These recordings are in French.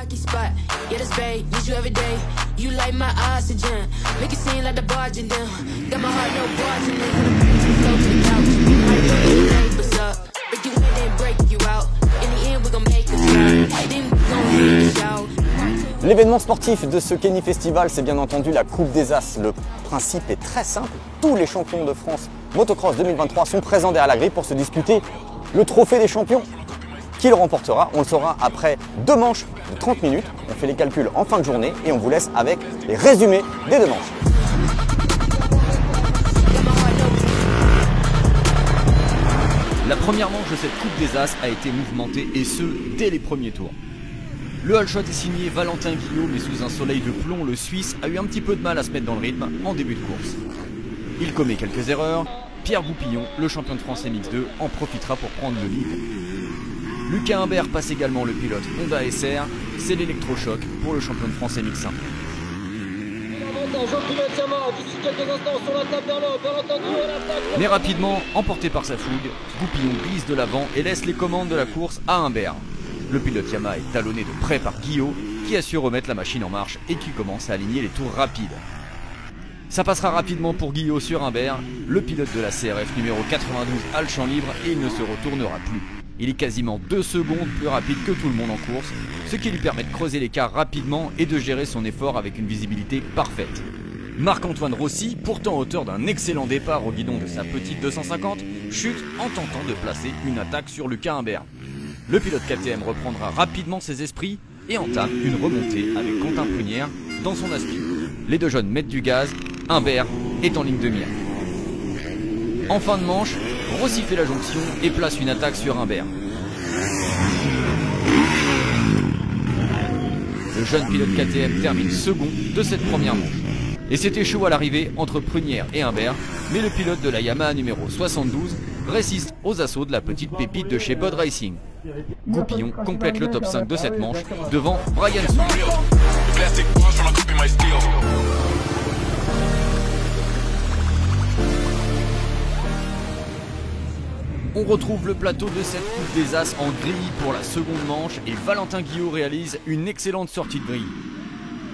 lucky spot. Yeah, that's babe, need you every day. You like my oxygen, make it seem like the barging down. Got my heart no barging in. Flow to the couch, might wake the neighbors up. Break you in and break you out. In the end, we gon' make a slide. Then we gon' hit the shout. L'événement sportif de ce Kenny Festival, c'est bien entendu la Coupe des As. Le principe est très simple. Tous les champions de France Motocross 2023 sont présents derrière la grille pour se disputer le trophée des champions. Qui le remportera? On le saura après 2 manches de 30 minutes. On fait les calculs en fin de journée et on vous laisse avec les résumés des 2 manches. La première manche de cette Coupe des As a été mouvementée et ce, dès les premiers tours. Le all shot est signé Valentin Guillot, mais sous un soleil de plomb, le Suisse a eu un petit peu de mal à se mettre dans le rythme en début de course. Il commet quelques erreurs. Pierre Goupillon, le champion de France MX2, en profitera pour prendre le lead. Lucas Humbert passe également le pilote Honda SR, c'est l'électrochoc pour le champion de France MX1. Mais rapidement, emporté par sa fougue, Goupillon glisse de l'avant et laisse les commandes de la course à Humbert. Le pilote Yamaha est talonné de près par Guillot, qui a su remettre la machine en marche et qui commence à aligner les tours rapides. Ça passera rapidement pour Guillot sur Humbert, le pilote de la CRF numéro 92 a le champ libre et il ne se retournera plus. Il est quasiment 2 secondes plus rapide que tout le monde en course, ce qui lui permet de creuser l'écart rapidement et de gérer son effort avec une visibilité parfaite. Marc-Antoine Rossi, pourtant auteur d'un excellent départ au guidon de sa petite 250, chute en tentant de placer une attaque sur Lucas Humbert. Le pilote KTM reprendra rapidement ses esprits et entame une remontée avec Quentin Prunière dans son aspi. Les 2 jeunes mettent du gaz, Humbert est en ligne de mire. En fin de manche, Rossi fait la jonction et place une attaque sur Humbert. Le jeune pilote KTM termine second de cette première manche. Et c'était chaud à l'arrivée entre Prunière et Humbert, mais le pilote de la Yamaha numéro 72 résiste aux assauts de la petite pépite de chez Bod Racing. Goupillon complète le top 5 de cette manche devant Brian Sou. On retrouve le plateau de cette Coupe des As en grille pour la seconde manche et Valentin Guillot réalise une excellente sortie de grille.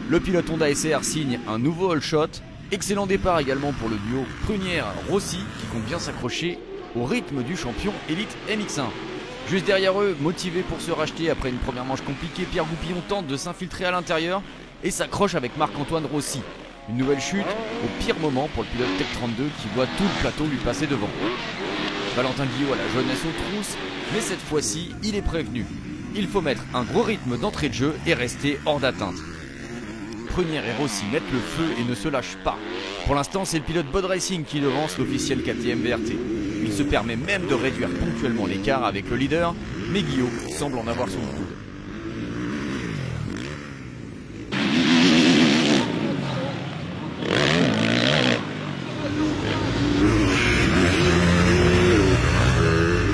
Le pilote Honda SR signe un nouveau all shot. Excellent départ également pour le duo Prunière-Rossi qui compte bien s'accrocher au rythme du champion élite MX1. Juste derrière eux, motivé pour se racheter après une première manche compliquée, Pierre Goupillon tente de s'infiltrer à l'intérieur et s'accroche avec Marc-Antoine Rossi. Une nouvelle chute au pire moment pour le pilote Tech 32 qui voit tout le plateau lui passer devant. Valentin Guillot a la jeunesse aux trousses, mais cette fois-ci, il est prévenu. Il faut mettre un gros rythme d'entrée de jeu et rester hors d'atteinte. Prunière et Rossi mettent le feu et ne se lâchent pas. Pour l'instant, c'est le pilote Bod Racing qui devance l'officiel KTM VRT. Il se permet même de réduire ponctuellement l'écart avec le leader, mais Guillot semble en avoir son coude.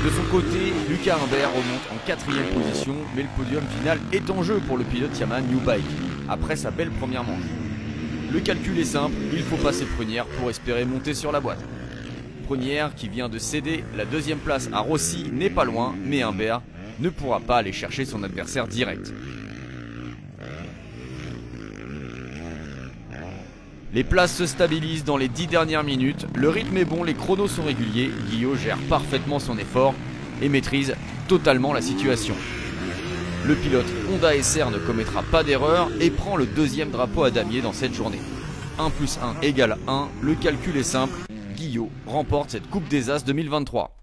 De son côté, Lucas Humbert remonte en 4e position, mais le podium final est en jeu pour le pilote Yamaha New Bike, après sa belle première manche. Le calcul est simple, il faut passer Prunière pour espérer monter sur la boîte. Prunière, qui vient de céder la 2e place à Rossi, n'est pas loin, mais Humbert ne pourra pas aller chercher son adversaire direct. Les places se stabilisent dans les 10 dernières minutes, le rythme est bon, les chronos sont réguliers, Guillot gère parfaitement son effort et maîtrise totalement la situation. Le pilote Honda SR ne commettra pas d'erreur et prend le 2e drapeau à damier dans cette journée. 1 plus 1 égale 1, le calcul est simple, Guillot remporte cette Coupe des As 2023.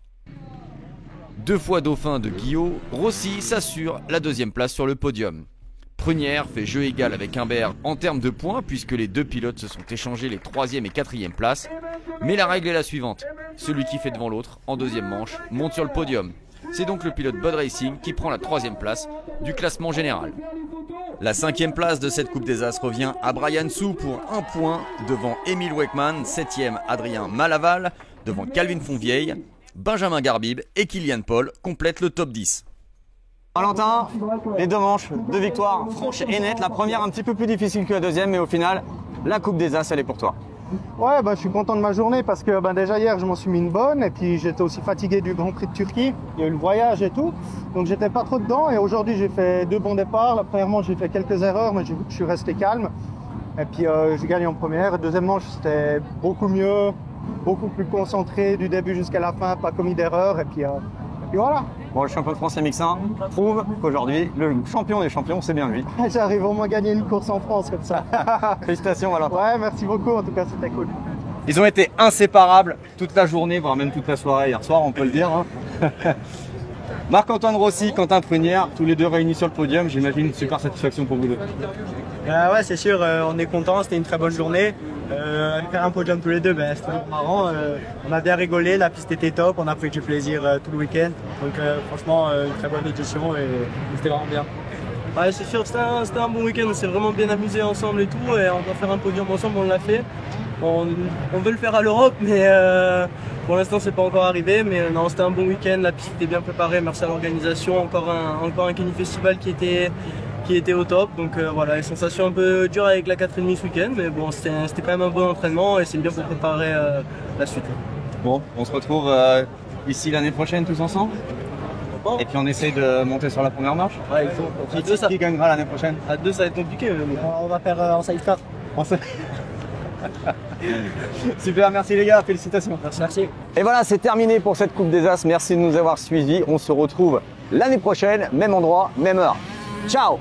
2 fois dauphin de Guillot, Rossi s'assure la 2e place sur le podium. Prunière fait jeu égal avec Humbert en termes de points puisque les 2 pilotes se sont échangés les 3e et 4e places. Mais la règle est la suivante, celui qui fait devant l'autre en 2e manche monte sur le podium. C'est donc le pilote Bod Racing qui prend la 3e place du classement général. La 5e place de cette Coupe des As revient à Brian Sou pour 1 point devant Émile Weckman, 7e Adrien Malaval, devant Calvin Fonvieille, Benjamin Garbib et Kylian Paul complètent le top 10. Valentin, les 2 manches, 2 victoires franches et nettes. La première un petit peu plus difficile que la 2e, mais au final, la Coupe des As, elle est pour toi. Ouais, je suis content de ma journée parce que déjà hier je m'en suis mis une bonne et puis j'étais aussi fatigué du Grand Prix de Turquie, il y a eu le voyage et tout, donc j'étais pas trop dedans et aujourd'hui j'ai fait 2 bons départs. La premièrement j'ai fait quelques erreurs mais je suis resté calme et puis j'ai gagné en première. Et deuxièmement c'était beaucoup mieux, beaucoup plus concentré du début jusqu'à la fin, pas commis d'erreurs et puis voilà. Bon, le champion de France MX1 prouve qu'aujourd'hui, le champion des champions, c'est bien lui. J'arrive au moins à gagner une course en France comme ça. Félicitations, Valentin. Ouais, merci beaucoup, en tout cas c'était cool. Ils ont été inséparables toute la journée, voire même toute la soirée hier soir, on peut le dire. Hein. Marc-Antoine Rossi, Quentin Prunière, tous les deux réunis sur le podium, j'imagine une super satisfaction pour vous deux. Ouais, c'est sûr, on est content, c'était une très bonne journée. Faire un podium tous les deux, c'était vraiment marrant. On a bien rigolé, la piste était top, on a pris du plaisir tout le week-end. Donc franchement, une très bonne édition et c'était vraiment bien. Ouais, c'est sûr, c'était un bon week-end, on s'est vraiment bien amusé ensemble et tout. Et on va faire un podium ensemble, on l'a fait. On veut le faire à l'Europe, mais pour l'instant c'est pas encore arrivé. Mais non, c'était un bon week-end, la piste était bien préparée, merci à l'organisation. Encore un Kenny Festival qui était au top, donc voilà, les sensations un peu dures avec la 4,5 ce week-end, mais bon, c'était quand même un bon entraînement et c'est bien pour préparer la suite. Bon, on se retrouve ici l'année prochaine tous ensemble. Et puis on essaye de monter sur la première marche. Ouais, il faut. Qui gagnera l'année prochaine? À 2 ça va être compliqué, mais bon. On va faire en sidecar. Super, merci les gars, félicitations. Merci. Et voilà, c'est terminé pour cette Coupe des As. Merci de nous avoir suivis. On se retrouve l'année prochaine, même endroit, même heure. Ciao!